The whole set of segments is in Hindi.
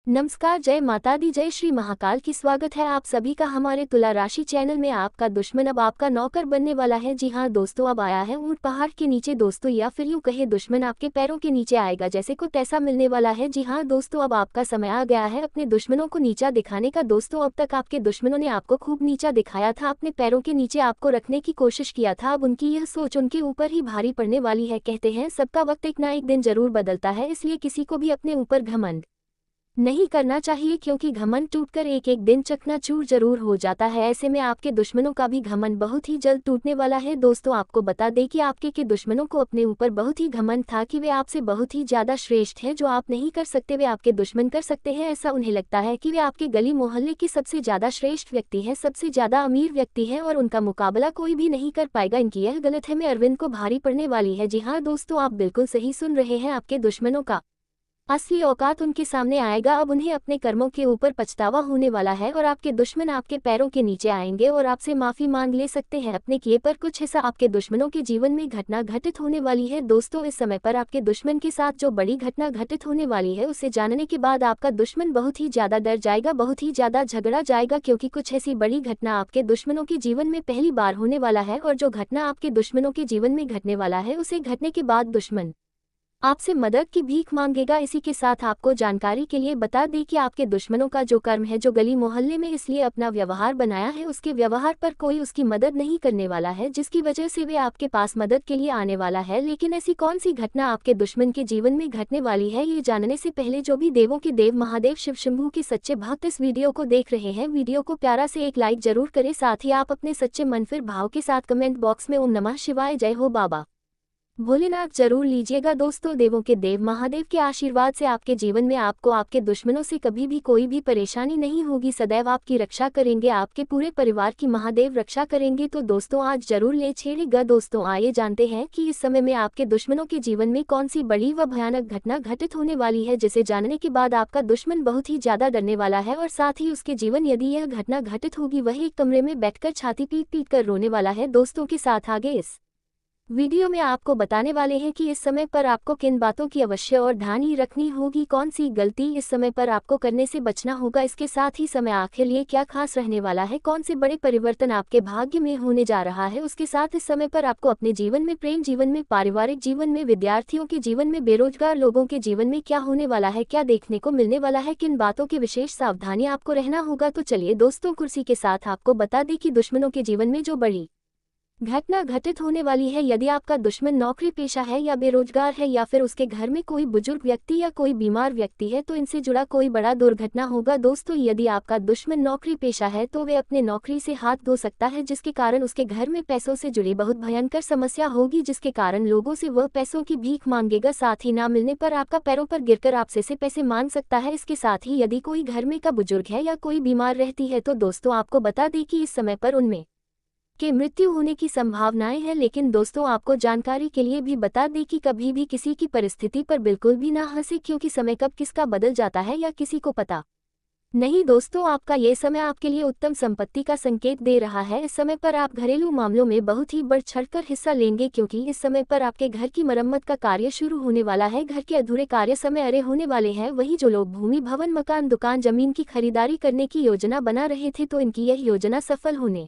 नमस्कार, जय माता दी, जय श्री महाकाल की। स्वागत है आप सभी का हमारे तुला राशि चैनल में। आपका दुश्मन अब आपका नौकर बनने वाला है। जी हाँ दोस्तों, अब आया है ऊंट पहाड़ के नीचे दोस्तों, या फिर यूं कहे दुश्मन आपके पैरों के नीचे आएगा, जैसे को तैसा मिलने वाला है। जी हाँ दोस्तों, अब आपका समय आ गया है अपने दुश्मनों को नीचा दिखाने का। दोस्तों, अब तक आपके दुश्मनों ने आपको खूब नीचा दिखाया था, अपने पैरों के नीचे आपको रखने की कोशिश किया था। अब उनकी यह सोच उनके ऊपर ही भारी पड़ने वाली है। कहते हैं सबका वक्त एक ना एक दिन जरूर बदलता है, इसलिए किसी को भी अपने ऊपर घमंड नहीं करना चाहिए, क्योंकि घमंड टूटकर एक एक दिन चकनाचूर जरूर हो जाता है। ऐसे में आपके दुश्मनों का भी घमंड बहुत ही जल्द टूटने वाला है। दोस्तों, आपको बता दें कि आपके के दुश्मनों को अपने ऊपर बहुत ही घमंड था कि वे आपसे बहुत ही ज्यादा श्रेष्ठ हैं। जो आप नहीं कर सकते वे आपके दुश्मन कर सकते हैं। ऐसा उन्हें लगता है कि वे आपके गली मोहल्ले की सबसे ज्यादा श्रेष्ठ व्यक्ति है, सबसे ज्यादा अमीर व्यक्ति है, और उनका मुकाबला कोई भी नहीं कर पाएगा। इनकी यह गलतफहमी अरविंद को भारी पड़ने वाली है। जी हाँ दोस्तों, आप बिल्कुल सही सुन रहे हैं। आपके दुश्मनों का असली औकात उनके सामने आएगा। अब उन्हें अपने कर्मों के ऊपर पछतावा होने वाला है, और आपके दुश्मन आपके पैरों के नीचे आएंगे और आपसे माफी मांग ले सकते हैं अपने किए पर कुछ हिस्सा। आपके दुश्मनों के जीवन में घटना घटित होने वाली है। दोस्तों, इस समय पर आपके दुश्मन के साथ जो बड़ी घटना घटित होने वाली है, उसे जानने के बाद आपका दुश्मन बहुत ही ज्यादा डर जाएगा, बहुत ही ज्यादा झगड़ा जाएगा, क्योंकि कुछ ऐसी बड़ी घटना आपके दुश्मनों के जीवन में पहली बार होने वाला है। और जो घटना आपके दुश्मनों के जीवन में घटने वाला है, उसे घटने के बाद दुश्मन आपसे मदद की भीख मांगेगा। इसी के साथ आपको जानकारी के लिए बता दें कि आपके दुश्मनों का जो कर्म है, जो गली मोहल्ले में इसलिए अपना व्यवहार बनाया है, उसके व्यवहार पर कोई उसकी मदद नहीं करने वाला है, जिसकी वजह से वे आपके पास मदद के लिए आने वाला है। लेकिन ऐसी कौन सी घटना आपके दुश्मन के जीवन में घटने वाली है, ये जानने से पहले जो भी देवों के देव महादेव शिव शंभू के सच्चे भक्त इस वीडियो को देख रहे हैं, वीडियो को प्यारा से एक लाइक जरूर करें। साथ ही आप अपने सच्चे मन फिर भाव के साथ कमेंट बॉक्स में ओम नमः शिवाय, जय हो बाबा भोलेनाथ जरूर लीजिएगा। दोस्तों, देवों के देव महादेव के आशीर्वाद से आपके जीवन में आपको आपके दुश्मनों से कभी भी कोई भी परेशानी नहीं होगी। सदैव आपकी रक्षा करेंगे, आपके पूरे परिवार की महादेव रक्षा करेंगे। तो दोस्तों, आज जरूर ले छेड़ेगा। दोस्तों, आइए जानते हैं कि इस समय में आपके दुश्मनों के जीवन में कौन सी बड़ी व भयानक घटना घटित होने वाली है, जिसे जानने के बाद आपका दुश्मन बहुत ही ज्यादा डरने वाला है। और साथ ही उसके जीवन यदि यह घटना घटित होगी, वह एक कमरे में बैठकर छाती पीट पीट कर रोने वाला है। दोस्तों के साथ आगे इस वीडियो में आपको बताने वाले हैं कि इस समय पर आपको किन बातों की अवश्य और ध्यान ही रखनी होगी, कौन सी गलती इस समय पर आपको करने से बचना होगा। इसके साथ ही समय आखिर लिए क्या खास रहने वाला है, कौन से बड़े परिवर्तन आपके भाग्य में होने जा रहा है। उसके साथ इस समय पर आपको अपने जीवन में, प्रेम जीवन में, पारिवारिक जीवन में, विद्यार्थियों के जीवन में, बेरोजगार लोगों के जीवन में क्या होने वाला है, क्या देखने को मिलने वाला है, किन बातों की विशेष सावधानी आपको रहना होगा। तो चलिए दोस्तों, कुर्सी के साथ आपको बता दें कि दुश्मनों के जीवन में जो बड़ी घटना घटित होने वाली है, यदि आपका दुश्मन नौकरी पेशा है या बेरोजगार है, या फिर उसके घर में कोई बुजुर्ग व्यक्ति या कोई बीमार व्यक्ति है, तो इनसे जुड़ा कोई बड़ा दुर्घटना होगा। दोस्तों, यदि आपका दुश्मन नौकरी पेशा है तो वे अपने नौकरी से हाथ धो सकता है, जिसके कारण उसके घर में पैसों से जुड़ी बहुत भयंकर समस्या होगी, जिसके कारण लोगों से वह पैसों की भीख मांगेगा। साथ ही ना मिलने पर आपका पैरों पर गिरकर आपसे से पैसे मांग सकता है। इसके साथ ही यदि कोई घर में का बुजुर्ग है या कोई बीमार रहती है, तो दोस्तों आपको बता दें कि इस समय पर उनमें के मृत्यु होने की संभावनाएं हैं। लेकिन दोस्तों, आपको जानकारी के लिए भी बता दें कि कभी भी किसी की परिस्थिति पर बिल्कुल भी ना हंसे, क्योंकि समय कब किसका बदल जाता है या किसी को पता नहीं। दोस्तों, आपका ये समय आपके लिए उत्तम संपत्ति का संकेत दे रहा है। इस समय पर आप घरेलू मामलों में बहुत ही बढ़ चढ़कर हिस्सा लेंगे, क्योंकि इस समय पर आपके घर की मरम्मत का कार्य शुरू होने वाला है। घर के अधूरे कार्य समय अरे होने वाले हैं। वही जो लोग भूमि, भवन, मकान, दुकान, जमीन की खरीदारी करने की योजना बना रहे थे, तो इनकी यह योजना सफल होने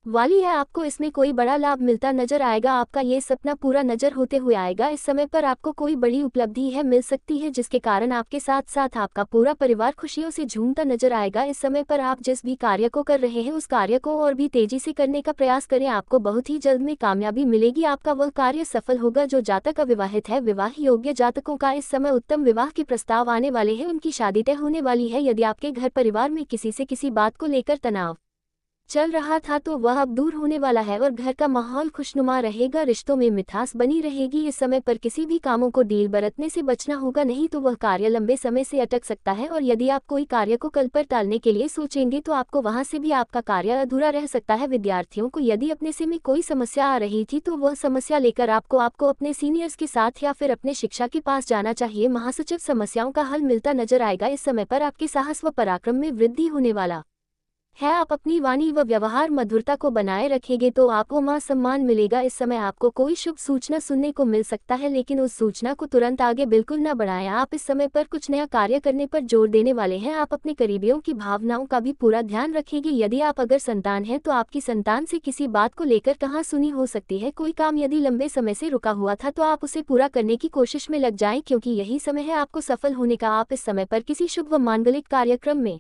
वाली है। आपको इसमें कोई बड़ा लाभ मिलता नजर आएगा, आपका ये सपना पूरा नजर होते हुए आएगा। इस समय पर आपको कोई बड़ी उपलब्धि है मिल सकती है, जिसके कारण आपके साथ साथ आपका पूरा परिवार खुशियों से झूमता नजर आएगा। इस समय पर आप जिस भी कार्य को कर रहे हैं, उस कार्य को और भी तेजी से करने का प्रयास करें, आपको बहुत ही जल्द में कामयाबी मिलेगी। आपका वह कार्य सफल होगा। जो जातक अविवाहित है, विवाह योग्य जातकों का इस समय उत्तम विवाह के प्रस्ताव आने वाले हैं, उनकी शादी तय होने वाली है। यदि आपके घर परिवार में किसी से किसी बात को लेकर तनाव चल रहा था, तो वह अब दूर होने वाला है और घर का माहौल खुशनुमा रहेगा, रिश्तों में मिठास बनी रहेगी। इस समय पर किसी भी कामों को ढील बरतने से बचना होगा, नहीं तो वह कार्य लंबे समय से अटक सकता है। और यदि आप कोई कार्य को कल पर टालने के लिए सोचेंगे, तो आपको वहां से भी आपका कार्य अधूरा रह सकता है। विद्यार्थियों को यदि अपने से में कोई समस्या आ रही थी, तो वह समस्या लेकर आपको अपने सीनियर्स के साथ या फिर अपने शिक्षा के पास जाना चाहिए। महासचिव समस्याओं का हल मिलता नजर आएगा। इस समय पर आपके साहस व पराक्रम में वृद्धि होने वाला है। आप अपनी वाणी व व्यवहार मधुरता को बनाए रखेंगे तो आपको मान सम्मान मिलेगा। इस समय आपको कोई शुभ सूचना सुनने को मिल सकता है, लेकिन उस सूचना को तुरंत आगे बिल्कुल न बढ़ाएं। आप इस समय पर कुछ नया कार्य करने पर जोर देने वाले हैं। आप अपने करीबियों की भावनाओं का भी पूरा ध्यान रखेंगे। यदि आप अगर संतान है तो आपकी संतान से किसी बात को लेकर कहाँ सुनी हो सकती है। कोई काम यदि लंबे समय से रुका हुआ था तो आप उसे पूरा करने की कोशिश में लग जाएं, क्योंकि यही समय है आपको सफल होने का। आप इस समय पर किसी शुभ व मांगलिक कार्यक्रम में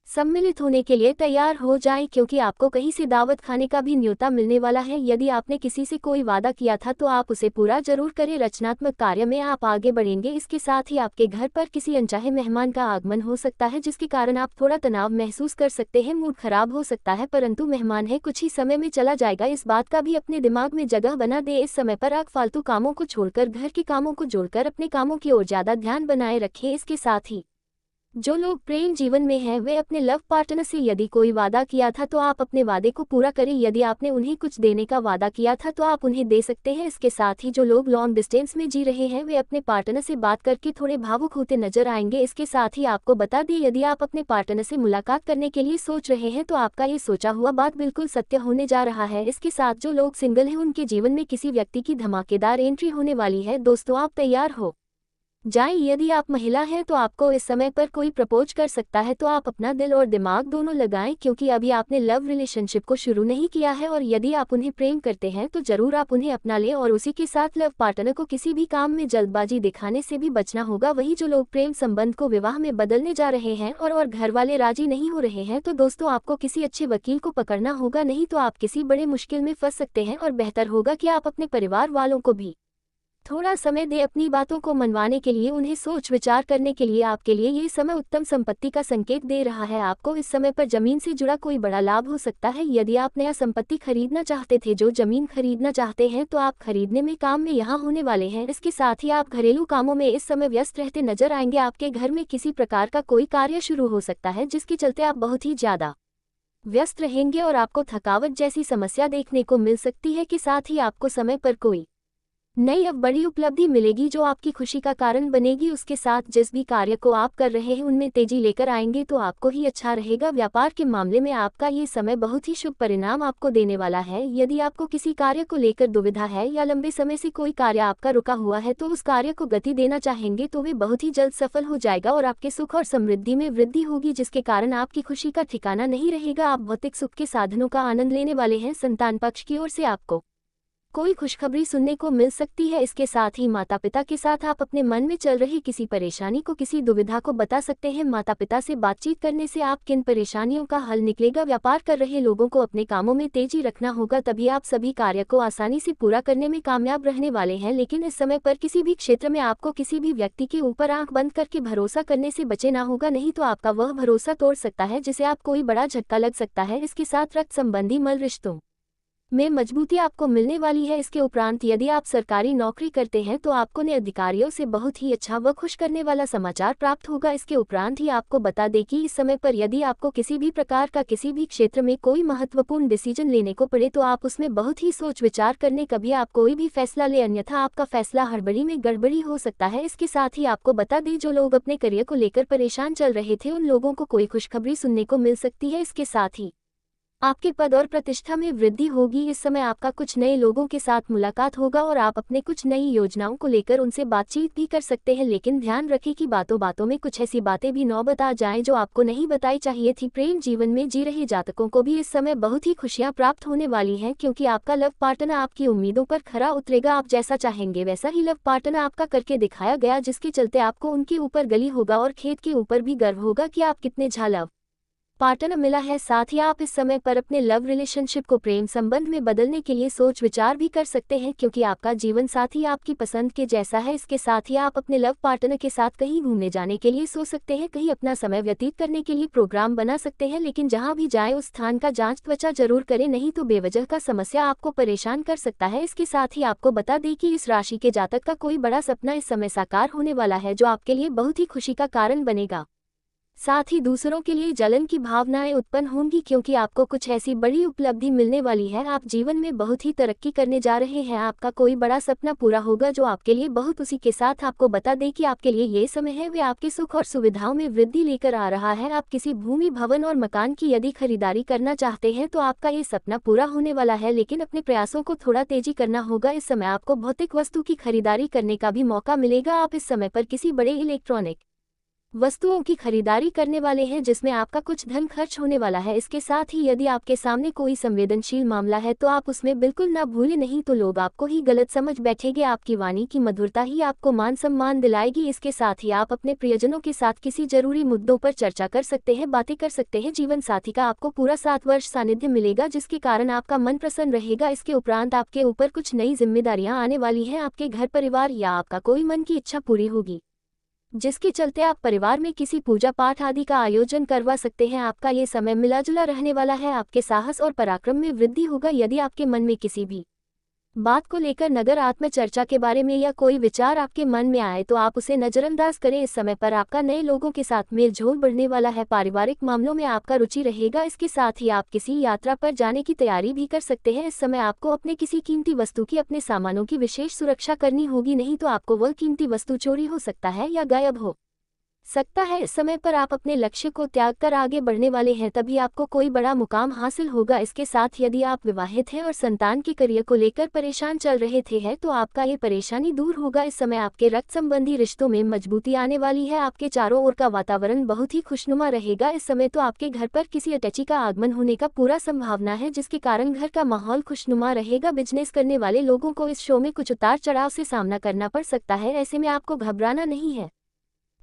सम्मिलित होने के लिए तैयार हो जाएं, क्योंकि आपको कहीं से दावत खाने का भी न्योता मिलने वाला है। यदि आपने किसी से कोई वादा किया था तो आप उसे पूरा जरूर करें। रचनात्मक कार्य में आप आगे बढ़ेंगे। इसके साथ ही आपके घर पर किसी अनचाहे मेहमान का आगमन हो सकता है, जिसके कारण आप थोड़ा तनाव महसूस कर सकते हैं। मूड खराब हो सकता है, परंतु मेहमान है कुछ ही समय में चला जाएगा। इस बात का भी अपने दिमाग में जगह बना दे। इस समय पर आप फालतू कामों को छोड़कर घर के कामों को जोड़कर अपने कामों की ओर ज्यादा ध्यान बनाए रखें। इसके साथ ही जो लोग प्रेम जीवन में हैं वे अपने लव पार्टनर से यदि कोई वादा किया था तो आप अपने वादे को पूरा करें। यदि आपने उन्हें कुछ देने का वादा किया था तो आप उन्हें दे सकते हैं। इसके साथ ही जो लोग लॉन्ग डिस्टेंस में जी रहे हैं वे अपने पार्टनर से बात करके थोड़े भावुक होते नजर आएंगे। इसके साथ ही आपको बता दें, यदि आप अपने पार्टनर से मुलाकात करने के लिए सोच रहे हैं तो आपका ये सोचा हुआ बात बिल्कुल सत्य होने जा रहा है। इसके साथ जो लोग सिंगल हैं उनके जीवन में किसी व्यक्ति की धमाकेदार एंट्री होने वाली है। दोस्तों, आप तैयार हो जाएं। यदि आप महिला हैं तो आपको इस समय पर कोई प्रपोज कर सकता है, तो आप अपना दिल और दिमाग दोनों लगाएं, क्योंकि अभी आपने लव रिलेशनशिप को शुरू नहीं किया है। और यदि आप उन्हें प्रेम करते हैं तो जरूर आप उन्हें अपना लें और उसी के साथ लव पार्टनर को किसी भी काम में जल्दबाजी दिखाने से भी बचना होगा। वही जो लोग प्रेम संबंध को विवाह में बदलने जा रहे हैं और घर वाले राजी नहीं हो रहे हैं, तो दोस्तों आपको किसी अच्छे वकील को पकड़ना होगा, नहीं तो आप किसी बड़े मुश्किल में फंस सकते हैं। और बेहतर होगा कि आप अपने परिवार वालों को भी थोड़ा समय दे अपनी बातों को मनवाने के लिए, उन्हें सोच विचार करने के लिए। आपके लिए ये समय उत्तम संपत्ति का संकेत दे रहा है। आपको इस समय पर जमीन से जुड़ा कोई बड़ा लाभ हो सकता है। यदि आप नया संपत्ति खरीदना चाहते थे, जो जमीन खरीदना चाहते हैं, तो आप खरीदने में काम में यहाँ होने वाले हैं। इसके साथ ही आप घरेलू कामों में इस समय व्यस्त रहते नजर आएंगे। आपके घर में किसी प्रकार का कोई कार्य शुरू हो सकता है, जिसके चलते आप बहुत ही ज्यादा व्यस्त रहेंगे और आपको थकावट जैसी समस्या देखने को मिल सकती है। कि साथ ही आपको समय पर कोई नई अब बड़ी उपलब्धि मिलेगी जो आपकी खुशी का कारण बनेगी। उसके साथ जिस भी कार्य को आप कर रहे हैं उनमें तेजी लेकर आएंगे तो आपको ही अच्छा रहेगा। व्यापार के मामले में आपका ये समय बहुत ही शुभ परिणाम आपको देने वाला है। यदि आपको किसी कार्य को लेकर दुविधा है या लंबे समय से कोई कार्य आपका रुका हुआ है तो उस कार्य को गति देना चाहेंगे तो वे बहुत ही जल्द सफल हो जाएगा और आपके सुख और समृद्धि में वृद्धि होगी, जिसके कारण आपकी खुशी का ठिकाना नहीं रहेगा। आप भौतिक सुख के साधनों का आनंद लेने वाले हैं। संतान पक्ष की ओर से आपको कोई खुशखबरी सुनने को मिल सकती है। इसके साथ ही माता पिता के साथ आप अपने मन में चल रही किसी परेशानी को, किसी दुविधा को बता सकते हैं। माता पिता से बातचीत करने से आप किन परेशानियों का हल निकलेगा। व्यापार कर रहे लोगों को अपने कामों में तेजी रखना होगा, तभी आप सभी कार्य को आसानी से पूरा करने में कामयाब रहने वाले हैं। लेकिन इस समय पर किसी भी क्षेत्र में आपको किसी भी व्यक्ति के ऊपर आंख बंद करके भरोसा करने से बचना होगा, नहीं तो आपका वह भरोसा तोड़ सकता है, जिसे आप कोई बड़ा झटका लग सकता है। इसके साथ रक्त संबंधी मल रिश्तों में मजबूती आपको मिलने वाली है। इसके उपरांत यदि आप सरकारी नौकरी करते हैं तो आपको नए अधिकारियों से बहुत ही अच्छा व खुश करने वाला समाचार प्राप्त होगा। इसके उपरांत ही आपको बता दें कि इस समय पर यदि आपको किसी भी प्रकार का किसी भी क्षेत्र में कोई महत्वपूर्ण डिसीजन लेने को पड़े तो आप उसमें बहुत ही सोच विचार करने कभी आप कोई भी फैसला ले, अन्यथा आपका फैसला हड़बड़ी में गड़बड़ी हो सकता है। इसके साथ ही आपको बता दें, जो लोग अपने करियर को लेकर परेशान चल रहे थे उन लोगों को कोई खुशखबरी सुनने को मिल सकती है। इसके साथ ही आपके पद और प्रतिष्ठा में वृद्धि होगी। इस समय आपका कुछ नए लोगों के साथ मुलाकात होगा और आप अपने कुछ नई योजनाओं को लेकर उनसे बातचीत भी कर सकते हैं, लेकिन ध्यान रखें कि बातों बातों में कुछ ऐसी बातें भी न बता जाएं जो आपको नहीं बताई चाहिए थी। प्रेम जीवन में जी रहे जातकों को भी इस समय बहुत ही खुशियां प्राप्त होने वाली हैं, क्योंकि आपका लव पार्टनर आपकी उम्मीदों पर खरा उतरेगा। आप जैसा चाहेंगे वैसा ही लव पार्टनर आपका करके दिखाया गया, जिसके चलते आपको उनके ऊपर गली होगा और खेत के ऊपर भी गर्व होगा कि आप कितने झालव पार्टनर मिला है। साथ ही आप इस समय पर अपने लव रिलेशनशिप को प्रेम संबंध में बदलने के लिए सोच विचार भी कर सकते हैं, क्योंकि आपका जीवन साथी आपकी पसंद के जैसा है। इसके साथ ही आप अपने लव पार्टनर के साथ कहीं घूमने जाने के लिए सोच सकते हैं, कहीं अपना समय व्यतीत करने के लिए प्रोग्राम बना सकते हैं। लेकिन जहां भी जाए उस स्थान का जांच त्वचा जरूर करें, नहीं तो बेवजह का समस्या आपको परेशान कर सकता है। इसके साथ ही आपको बता दें कि इस राशि के जातक का कोई बड़ा सपना इस समय साकार होने वाला है, जो आपके लिए बहुत ही खुशी का कारण बनेगा। साथ ही दूसरों के लिए जलन की भावनाएं उत्पन्न होंगी, क्योंकि आपको कुछ ऐसी बड़ी उपलब्धि मिलने वाली है। आप जीवन में बहुत ही तरक्की करने जा रहे हैं। आपका कोई बड़ा सपना पूरा होगा जो आपके लिए बहुत, उसी के साथ आपको बता दें कि आपके लिए ये समय है वे आपके सुख और सुविधाओं में वृद्धि लेकर आ रहा है। आप किसी भूमि, भवन और मकान की यदि खरीदारी करना चाहते हैं तो आपका ये सपना पूरा होने वाला है, लेकिन अपने प्रयासों को थोड़ा तेजी करना होगा। इस समय आपको भौतिक वस्तु की खरीदारी करने का भी मौका मिलेगा। आप इस समय पर किसी बड़े इलेक्ट्रॉनिक वस्तुओं की खरीदारी करने वाले हैं जिसमें आपका कुछ धन खर्च होने वाला है। इसके साथ ही यदि आपके सामने कोई संवेदनशील मामला है तो आप उसमें बिल्कुल ना भूलें, नहीं तो लोग आपको ही गलत समझ बैठेंगे। आपकी वाणी की मधुरता ही आपको मान सम्मान दिलाएगी। इसके साथ ही आप अपने प्रियजनों के साथ किसी जरूरी मुद्दों पर चर्चा कर सकते हैं, बातें कर सकते हैं। जीवन साथी का आपको पूरा 7 वर्ष सानिध्य मिलेगा जिसके कारण आपका मन प्रसन्न रहेगा। इसके उपरांत आपके ऊपर कुछ नई जिम्मेदारियां आने वाली हैं। आपके घर परिवार या आपका कोई मन की इच्छा पूरी होगी, जिसके चलते आप परिवार में किसी पूजा पाठ आदि का आयोजन करवा सकते हैं। आपका ये समय मिलाजुला रहने वाला है। आपके साहस और पराक्रम में वृद्धि होगा। यदि आपके मन में किसी भी बात को लेकर नगर आत्म चर्चा के बारे में या कोई विचार आपके मन में आए तो आप उसे नजरअंदाज करें। इस समय पर आपका नए लोगों के साथ मेल जोल बढ़ने वाला है। पारिवारिक मामलों में आपका रुचि रहेगा। इसके साथ ही आप किसी यात्रा पर जाने की तैयारी भी कर सकते हैं। इस समय आपको अपने किसी कीमती वस्तु की, अपने सामानों की विशेष सुरक्षा करनी होगी, नहीं तो आपको वह कीमती वस्तु चोरी हो सकता है या गायब हो सकता है। इस समय पर आप अपने लक्ष्य को त्याग कर आगे बढ़ने वाले हैं, तभी आपको कोई बड़ा मुकाम हासिल होगा। इसके साथ यदि आप विवाहित हैं और संतान के करियर को लेकर परेशान चल रहे थे हैं तो आपका ये परेशानी दूर होगा। इस समय आपके रक्त संबंधी रिश्तों में मजबूती आने वाली है। आपके चारों ओर का वातावरण बहुत ही खुशनुमा रहेगा। इस समय तो आपके घर पर किसी अटैची का आगमन होने का पूरा संभावना है, जिसके कारण घर का माहौल खुशनुमा रहेगा। बिजनेस करने वाले लोगों को इस शो में कुछ उतार चढ़ाव से सामना करना पड़ सकता है, ऐसे में आपको घबराना नहीं है।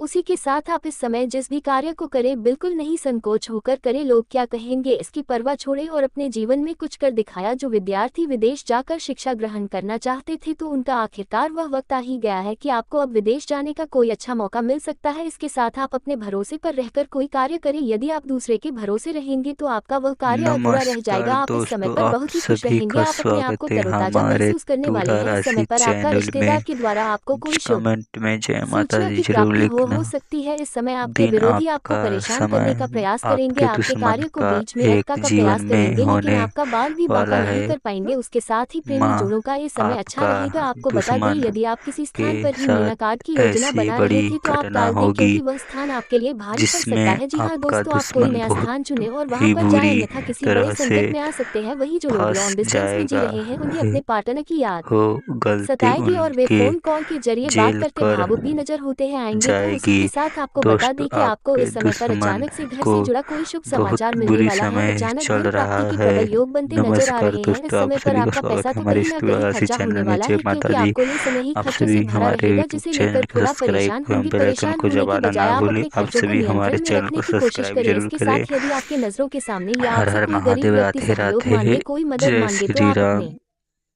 उसी के साथ आप इस समय जिस भी कार्य को करें बिल्कुल नहीं संकोच होकर करें। लोग क्या कहेंगे इसकी परवाह छोड़ें और अपने जीवन में कुछ कर दिखाया। जो विद्यार्थी विदेश जाकर शिक्षा ग्रहण करना चाहते थे तो उनका आखिरकार वह वक्त आ ही गया है कि आपको अब विदेश जाने का कोई अच्छा मौका मिल सकता है। इसके साथ आप अपने भरोसे पर रहकर कोई कार्य करें। यदि आप दूसरे के भरोसे रहेंगे तो आपका वह कार्य अधूरा रह जाएगा। नमस्कार आप इस समय दोस्तों, पर आप बहुत ही खुश सभी रहेंगे। का आप अपने आप को स्वागत है तरोताजा हमारे महसूस करने वाले तुला हैं। इस समय राशि पर आपका चैनल रिश्तेदार में। के द्वारा आपको कोई शुभ कमेंट में जय माता सूचना दी की जरूर प्राप्ति हो लिखना। सकती है। इस समय आपके दिन विरोधी आपको आपका परेशान करने समय का प्रयास करेंगे, आपके आपके दुश्मन कार्य को का बीच में एक अटका का जीवन प्रयास में करेंगे, लेकिन होने आपका बाल भी बांका वाला नहीं है। कर पाएंगे। उसके साथ ही प्रेमी माँ जोड़ों का ये समय अच्छा आपका रहेगा। आपको बता दें, दुश्मन यदि आप किसी के स्थान पर ही मीना साथ कार्ड की योजना ऐसी बना रहे बड़ी थे तो आप घटना टाल दें, होगी क्योंकि वह स्थान आपके लिए भारी पड़ सकता जिसमें है। जी हाँ आपका दोस्तों, आप कोई दुश्मन नया स्थान बहुत चुनें और वहां ही पर जाएं, बुरी अन्यथा किसी बड़े तरह से संकट में आ सकते हैं। वही जो लोग फंस लॉन्ग डिस्टेंस में जी जाएगा रहे हैं उन्हें अपने पार्टनर की याद हो। गलती सताएगी और वे उनके फोन कॉल के जरिए बात जेल करते कर भावुक भी नजर होते हैं आएंगे। तो उसी जाएगी। के साथ आपको बता दोस्त दें कि आपको आपके इस समय पर दुश्मन अचानक से घर को से जुड़ा कोई शुभ बहुत समाचार मिलने बुरी वाला है। समय अचानक चल धन रहा प्राप्ति के है। प्रबल योग बनते नजर आ नमस्कार रहे हैं। इस दोस्तों, आप समय पर सभी का आपका स्वागत पैसा है तो हमारे कहीं इस ना तुला कहीं राशि खर्चा चैनल होने में। वाला जय है, माता क्योंकि दी। आपको ये समय ही आप खर्चों से सभी भरा हमारे रहेगा, जिसे चैनल लेकर को थोड़ा सब्सक्राइब परेशान एवं होंगे। बेल आइकन परेशान को होने की दबाना बजाय ना आप भूलें। अपने आप खर्चों को सभी हमारे नियंत्रण में चैनल रखने को की कोशिश सब्सक्राइब करें। जरूर इसके करें। साथ यदि आपके नजरों के सामने या हर आपसे हर कोई गरीब महादेव, व्यक्ति राधे सहयोग राधे, मांगे, कोई मदद जय मांगे, तो श्री आप राम। अपने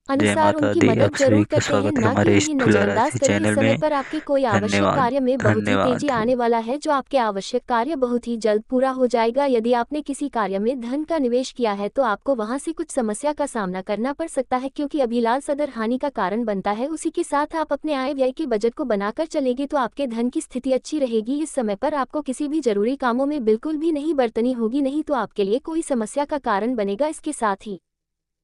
जय अनुसार माता उनकी दी। मदद आप जरूर सभी का करते हैं, स्वागत है ना कि हमारे इस उन्हें तुला नजरअंदाज राशि करें। इस चैनल समय में। पर आपके कोई आवश्यक धन्यवाद। कार्य में बहुत ही तेजी धन्यवाद। आने वाला है, जो आपके आवश्यक कार्य बहुत ही जल्द पूरा हो जाएगा। यदि आपने किसी कार्य में धन का निवेश किया है तो आपको वहां से कुछ समस्या का सामना करना पड़ सकता है, क्योंकि अभिलाल सदर हानि का कारण बनता है। उसी के साथ आप अपने आय व्यय के बजट को बनाकर चलेंगे तो आपके धन की स्थिति अच्छी रहेगी। इस समय पर आपको किसी भी जरूरी कामों में बिल्कुल भी नहीं बरतनी होगी, नहीं तो आपके लिए कोई समस्या का कारण बनेगा। इसके साथ ही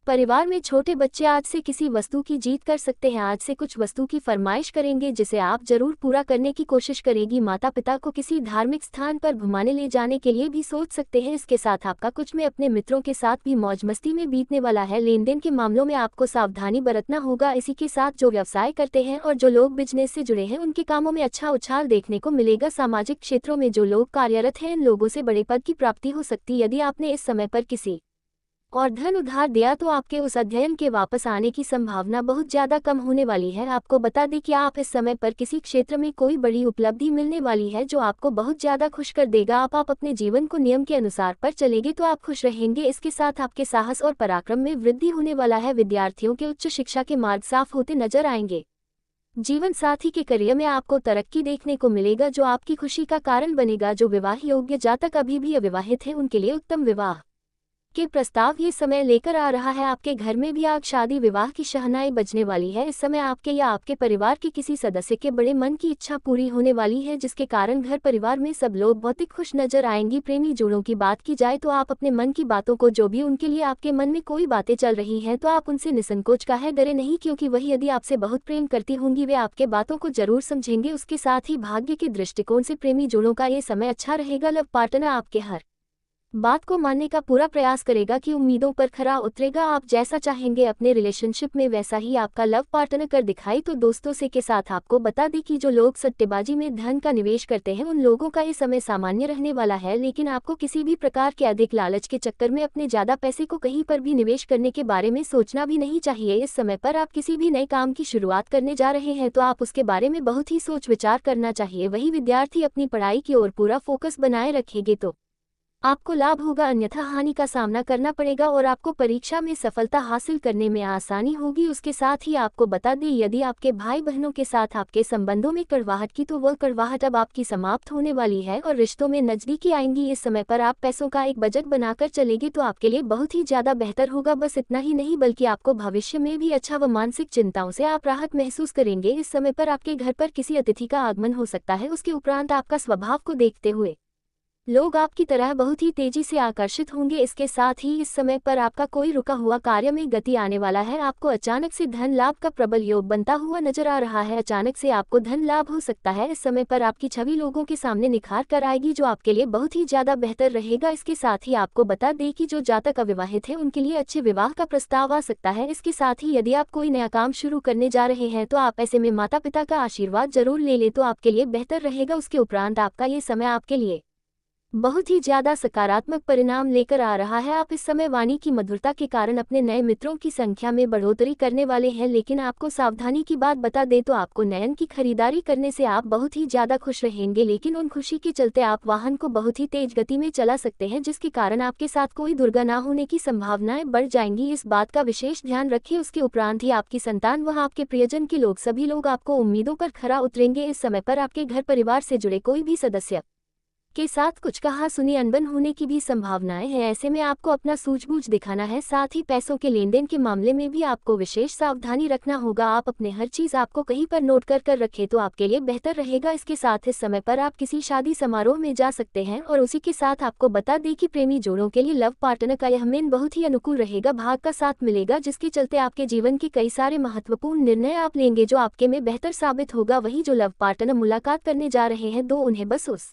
परिवार में छोटे बच्चे आज से किसी वस्तु की जीत कर सकते हैं। आज से कुछ वस्तु की फरमाइश करेंगे जिसे आप जरूर पूरा करने की कोशिश करेगी। माता पिता को किसी धार्मिक स्थान पर घुमाने ले जाने के लिए भी सोच सकते हैं। इसके साथ आपका कुछ में अपने मित्रों के साथ भी मौज मस्ती में बीतने वाला है। लेन देन के मामलों में आपको सावधानी बरतना होगा। इसी के साथ जो व्यवसाय करते हैं और जो लोग बिजनेस से जुड़े हैं उनके कामों में अच्छा उछाल देखने को मिलेगा। सामाजिक क्षेत्रों में जो लोग कार्यरत हैं इन लोगों से बड़े पद की प्राप्ति हो सकती है। यदि आपने इस समय पर किसी और धन उधार दिया तो आपके उस अध्ययन के वापस आने की संभावना बहुत ज्यादा कम होने वाली है। आपको बता दें कि आप इस समय पर किसी क्षेत्र में कोई बड़ी उपलब्धि मिलने वाली है जो आपको बहुत ज्यादा खुश कर देगा। आप अपने जीवन को नियम के अनुसार पर चलेंगे तो आप खुश रहेंगे। इसके साथ आपके साहस और पराक्रम में वृद्धि होने वाला है। विद्यार्थियों के उच्च शिक्षा के मार्ग साफ होते नजर आएंगे। जीवन साथी के करियर में आपको तरक्की देखने को मिलेगा जो आपकी खुशी का कारण बनेगा। जो विवाह योग्य जातक अभी भी अविवाहित है उनके लिए उत्तम विवाह के प्रस्ताव ये समय लेकर आ रहा है। आपके घर में भी आज शादी विवाह की शहनाई बजने वाली है। इस समय आपके या आपके परिवार के किसी सदस्य के बड़े मन की इच्छा पूरी होने वाली है, जिसके कारण घर परिवार में सब लोग बहुत ही खुश नजर आएंगी। प्रेमी जोड़ों की बात की जाए तो आप अपने मन की बातों को, जो भी उनके लिए आपके मन में कोई बातें चल रही हैं, तो आप उनसे निसंकोच काहे डरे नहीं, क्योंकि वही यदि आपसे बहुत प्रेम करती होंगी वे आपके बातों को जरूर समझेंगे। उसके साथ ही भाग्य के दृष्टिकोण से प्रेमी जोड़ों का ये समय अच्छा रहेगा। लव पार्टनर आपके हर बात को मानने का पूरा प्रयास करेगा कि उम्मीदों पर खरा उतरेगा। आप जैसा चाहेंगे अपने रिलेशनशिप में वैसा ही आपका लव पार्टनर कर दिखाई। तो दोस्तों से के साथ आपको बता दें कि जो लोग सट्टेबाजी में धन का निवेश करते हैं उन लोगों का ये समय सामान्य रहने वाला है, लेकिन आपको किसी भी प्रकार के अधिक लालच के चक्कर में अपने ज्यादा पैसे को कहीं पर भी निवेश करने के बारे में सोचना भी नहीं चाहिए। इस समय पर आप किसी भी नए काम की शुरुआत करने जा रहे हैं तो आप उसके बारे में बहुत ही सोच विचार करना चाहिए। वही विद्यार्थी अपनी पढ़ाई की ओर पूरा फोकस बनाए रखेंगे तो आपको लाभ होगा, अन्यथा हानि का सामना करना पड़ेगा और आपको परीक्षा में सफलता हासिल करने में आसानी होगी। उसके साथ ही आपको बता दें, यदि आपके भाई बहनों के साथ आपके संबंधों में कड़वाहट की तो वह कड़वाहट अब आपकी समाप्त होने वाली है और रिश्तों में नजदीकी आएंगी। इस समय पर आप पैसों का एक बजट बनाकर चलेंगे तो आपके लिए बहुत ही ज्यादा बेहतर होगा। बस इतना ही नहीं बल्कि आपको भविष्य में भी अच्छा व मानसिक चिंताओं से आप राहत महसूस करेंगे। इस समय पर आपके घर पर किसी अतिथि का आगमन हो सकता है। उसके उपरांत आपका स्वभाव को देखते हुए लोग आपकी तरह बहुत ही तेजी से आकर्षित होंगे। इसके साथ ही इस समय पर आपका कोई रुका हुआ कार्य में गति आने वाला है। आपको अचानक से धन लाभ का प्रबल योग बनता हुआ नजर आ रहा है। अचानक से आपको धन लाभ हो सकता है। इस समय पर आपकी छवि लोगों के सामने निखार कर आएगी, जो आपके लिए बहुत ही ज्यादा बेहतर रहेगा। इसके साथ ही आपको बता दें कि जो जातक अविवाहित है उनके लिए अच्छे विवाह का प्रस्ताव आ सकता है। इसके साथ ही यदि आप कोई नया काम शुरू करने जा रहे हैं तो आप ऐसे में माता पिता का आशीर्वाद जरूर ले लें तो आपके लिए बेहतर रहेगा। उसके उपरांत आपका ये समय आपके लिए बहुत ही ज्यादा सकारात्मक परिणाम लेकर आ रहा है। आप इस समय वाणी की मधुरता के कारण अपने नए मित्रों की संख्या में बढ़ोतरी करने वाले हैं, लेकिन आपको सावधानी की बात बता दें तो आपको नयन की खरीदारी करने से आप बहुत ही ज्यादा खुश रहेंगे, लेकिन उन खुशी के चलते आप वाहन को बहुत ही तेज गति में चला सकते हैं, जिसके कारण आपके साथ कोई दुर्घटना होने की संभावनाएं बढ़ जाएंगी। इस बात का विशेष ध्यान रखें। उसके उपरांत ही आपकी संतान व आपके प्रियजन के लोग सभी लोग आपको उम्मीदों पर खरा उतरेंगे। इस समय पर आपके घर परिवार से जुड़े कोई भी सदस्य के साथ कुछ कहा सुनी अनबन होने की भी संभावनाएं हैं। ऐसे में आपको अपना सूझबूझ दिखाना है। साथ ही पैसों के लेन देन के मामले में भी आपको विशेष सावधानी रखना होगा। आप अपने हर चीज आपको कहीं पर नोट कर रखें तो आपके लिए बेहतर रहेगा। इसके साथ इस समय पर आप किसी शादी समारोह में जा सकते हैं और उसी के साथ आपको बता दें कि प्रेमी जोड़ों के लिए लव पार्टनर का यह महीना बहुत ही अनुकूल रहेगा। भाग का साथ मिलेगा, जिसके चलते आपके जीवन के कई सारे महत्वपूर्ण निर्णय आप लेंगे जो आपके में बेहतर साबित होगा। वही जो लव पार्टनर मुलाकात करने जा रहे हैं तो उन्हें बस उस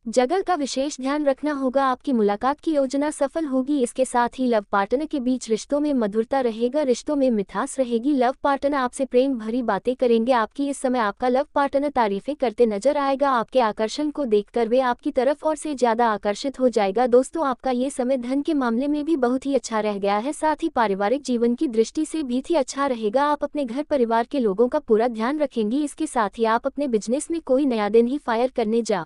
जगह का विशेष ध्यान रखना होगा। आपकी मुलाकात की योजना सफल होगी। इसके साथ ही लव पार्टनर के बीच रिश्तों में मधुरता रहेगा, रिश्तों में मिठास रहेगी। लव पार्टनर आपसे प्रेम भरी बातें करेंगे। आपकी इस समय आपका लव पार्टनर तारीफें करते नजर आएगा। आपके आकर्षण को देखकर वे आपकी तरफ और से ज्यादा आकर्षित हो जाएगा। दोस्तों, आपका ये समय धन के मामले में भी बहुत ही अच्छा रह गया है, साथ ही पारिवारिक जीवन की दृष्टि से भी अच्छा रहेगा। आप अपने घर परिवार के लोगों का पूरा ध्यान रखेंगी। इसके साथ ही आप अपने बिजनेस में कोई नया दिन ही फायर करने जा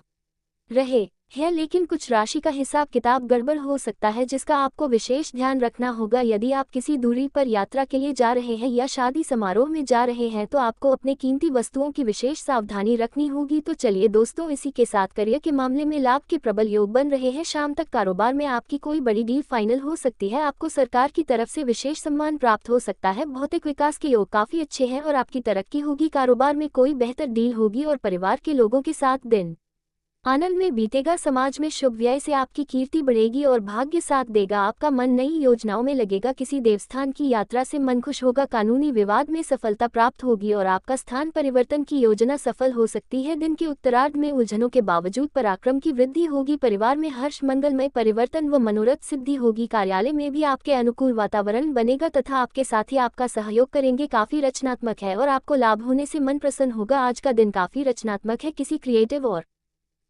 रहे हैं, लेकिन कुछ राशि का हिसाब किताब गड़बड़ हो सकता है, जिसका आपको विशेष ध्यान रखना होगा। यदि आप किसी दूरी पर यात्रा के लिए जा रहे हैं या शादी समारोह में जा रहे हैं तो आपको अपने कीमती वस्तुओं की विशेष सावधानी रखनी होगी। तो चलिए दोस्तों, इसी के साथ करियर के मामले में लाभ के प्रबल योग बन रहे हैं। शाम तक कारोबार में आपकी कोई बड़ी डील फाइनल हो सकती है। आपको सरकार की तरफ से विशेष सम्मान प्राप्त हो सकता है। भौतिक विकास के योग काफी अच्छे हैं और आपकी तरक्की होगी। कारोबार में कोई बेहतर डील होगी और परिवार के लोगों के साथ दिन आनंद में बीतेगा। समाज में शुभ व्यय से आपकी कीर्ति बढ़ेगी और भाग्य साथ देगा। आपका मन नई योजनाओं में लगेगा। किसी देवस्थान की यात्रा से मन खुश होगा। कानूनी विवाद में सफलता प्राप्त होगी और आपका स्थान परिवर्तन की योजना सफल हो सकती है। दिन के उत्तरार्ध में उलझनों के बावजूद पराक्रम की वृद्धि होगी। परिवार में हर्ष मंगलमय परिवर्तन व मनोरथ सिद्धि होगी। कार्यालय में भी आपके अनुकूल वातावरण बनेगा तथा आपके साथी आपका सहयोग करेंगे। काफी रचनात्मक है और आपको लाभ होने से मन प्रसन्न होगा। आज का दिन काफी रचनात्मक है। किसी क्रिएटिव और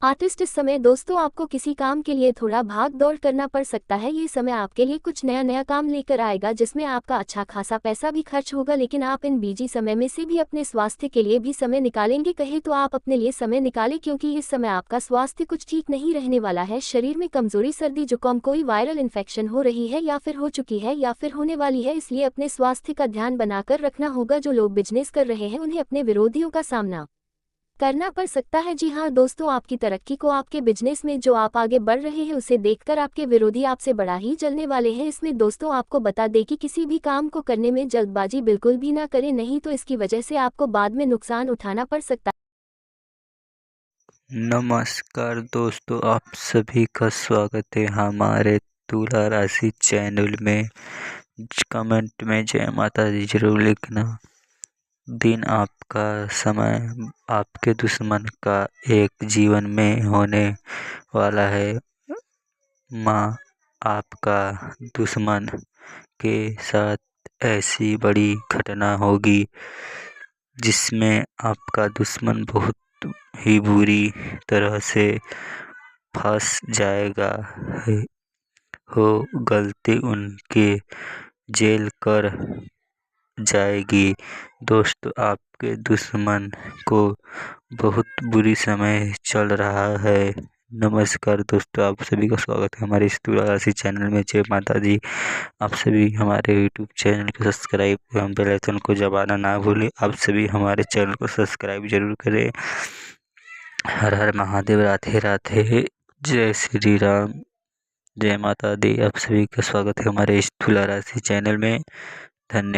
आर्टिस्ट इस समय दोस्तों आपको किसी काम के लिए थोड़ा भाग दौड़ करना पड़ सकता है। ये समय आपके लिए कुछ नया काम लेकर आएगा, जिसमें आपका अच्छा खासा पैसा भी खर्च होगा, लेकिन आप इन बिजी समय में से भी अपने स्वास्थ्य के लिए भी समय निकालेंगे। कहे तो आप अपने लिए समय निकालें, क्योंकि इस समय आपका स्वास्थ्य कुछ ठीक नहीं रहने वाला है। शरीर में कमजोरी, सर्दी जुकाम, कोई वायरल इन्फेक्शन हो रही है या फिर हो चुकी है या फिर होने वाली है, इसलिए अपने स्वास्थ्य का ध्यान बनाकर रखना होगा। जो लोग बिजनेस कर रहे हैं उन्हें अपने विरोधियों का सामना करना पड़ सकता है। जी हाँ दोस्तों, आपकी तरक्की को, आपके बिजनेस में जो आप आगे बढ़ रहे हैं उसे देखकर आपके विरोधी आपसे बड़ा ही जलने वाले हैं। इसमें दोस्तों आपको बता दें कि किसी भी काम को करने में जल्दबाजी बिल्कुल भी ना करें, नहीं तो इसकी वजह से आपको बाद में नुकसान उठाना पड़ सकता है। नमस्कार दोस्तों, आप सभी का स्वागत है हमारे तुला राशि चैनल में। कमेंट में जय माता दी जरूर लिखना। दिन आपका, समय आपके दुश्मन का एक जीवन में होने वाला है। माँ आपका दुश्मन के साथ ऐसी बड़ी घटना होगी जिसमें आपका दुश्मन बहुत ही बुरी तरह से फंस जाएगा। हो गलती उनके जेल कर जाएगी। दोस्तों, आपके दुश्मन को बहुत बुरी समय चल रहा है। नमस्कार दोस्तों, आप सभी का स्वागत है हमारे इस तुला राशि चैनल में। जय माता दी। आप सभी हमारे यूट्यूब चैनल को सब्सक्राइब एवं बेल आइकन को दबाना ना भूलें। आप सभी हमारे चैनल को सब्सक्राइब जरूर करें। हर हर महादेव, राधे राधे, जय श्री राम, जय माता दी। आप सभी का स्वागत है हमारे इस तुला राशि चैनल में। धन्यवाद।